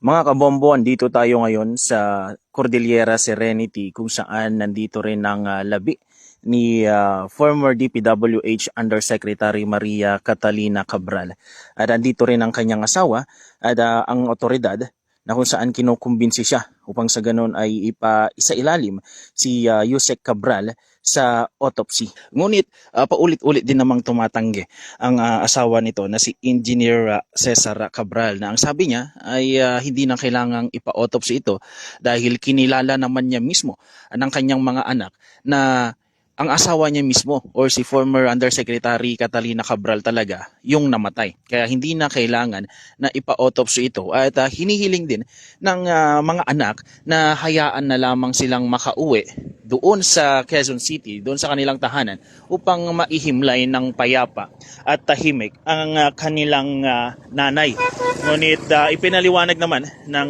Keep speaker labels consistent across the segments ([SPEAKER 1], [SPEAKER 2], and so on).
[SPEAKER 1] Mga kabombo, andito tayo ngayon sa Cordillera Serenity kung saan nandito rin ang labi ni former DPWH Undersecretary Maria Catalina Cabral. At andito rin ang kanyang asawa at ang otoridad na kung saan kinukumbinsi siya upang sa ganun ay isailalim si Yusek Cabral sa autopsy. Ngunit paulit-ulit din namang tumatanggi ang asawa nito na si Engineer Cesar Cabral na ang sabi niya ay hindi na kailangang ipa-autopsy ito dahil kinilala naman niya mismo ng kanyang mga anak na ang asawa niya mismo or si former Undersecretary Catalina Cabral talaga yung namatay. Kaya hindi na kailangan na ipa-autopsy ito at hinihiling din ng mga anak na hayaan na lamang silang makauwi doon sa Quezon City, doon sa kanilang tahanan upang maihimlay ng payapa at tahimik ang kanilang nanay. Ngunit ipinaliwanag naman ng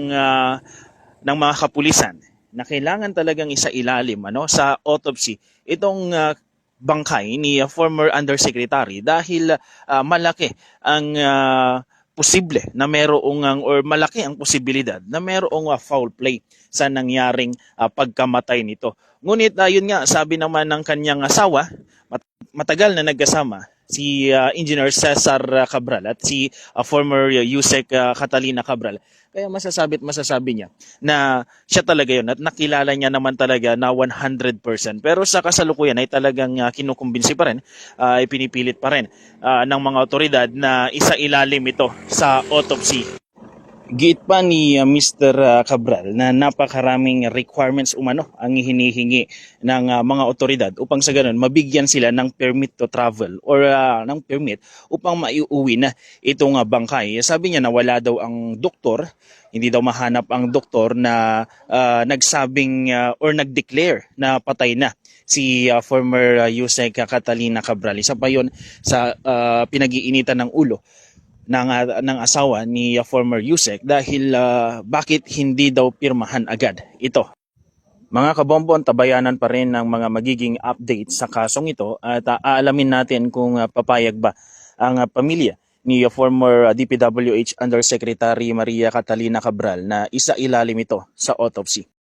[SPEAKER 1] mga kapulisan na kailangan talagang isailalim sa autopsy itong bangkay ni former undersecretary dahil malaki ang posible na merong or malaki ang posibilidad na merong foul play sa nangyaring pagkamatay nito. Ngunit yun nga, sabi naman ng kanyang asawa, matagal na nagkasama si Engineer Cesar Cabral at si former Yusek Catalina Cabral. Kaya masasabi niya na siya talaga yun at nakilala niya naman talaga na 100%. Pero sa kasalukuyan ay talagang kinukumbinsi pa rin, ipinipilit pa rin ng mga otoridad na isailalim ito sa autopsy. Giit pa ni Mr. Cabral na napakaraming requirements umano ang hinihingi ng mga otoridad upang sa ganun mabigyan sila ng permit to travel or ng permit upang maiuwi na itong bangkay. Sabi niya na wala daw ang doktor, hindi daw mahanap ang doktor na nagsabing or nag-declare na patay na si former Yusek Catalina Cabral. Isa pa yun sa pinag-iinitan ng ulo ng asawa ni former Yusek dahil bakit hindi daw pirmahan agad ito. Mga kabombo, tabayanan pa rin ng mga magiging update sa kasong ito at aalamin natin kung papayag ba ang pamilya ni former DPWH Undersecretary Maria Catalina Cabral na isailalim ito sa autopsy.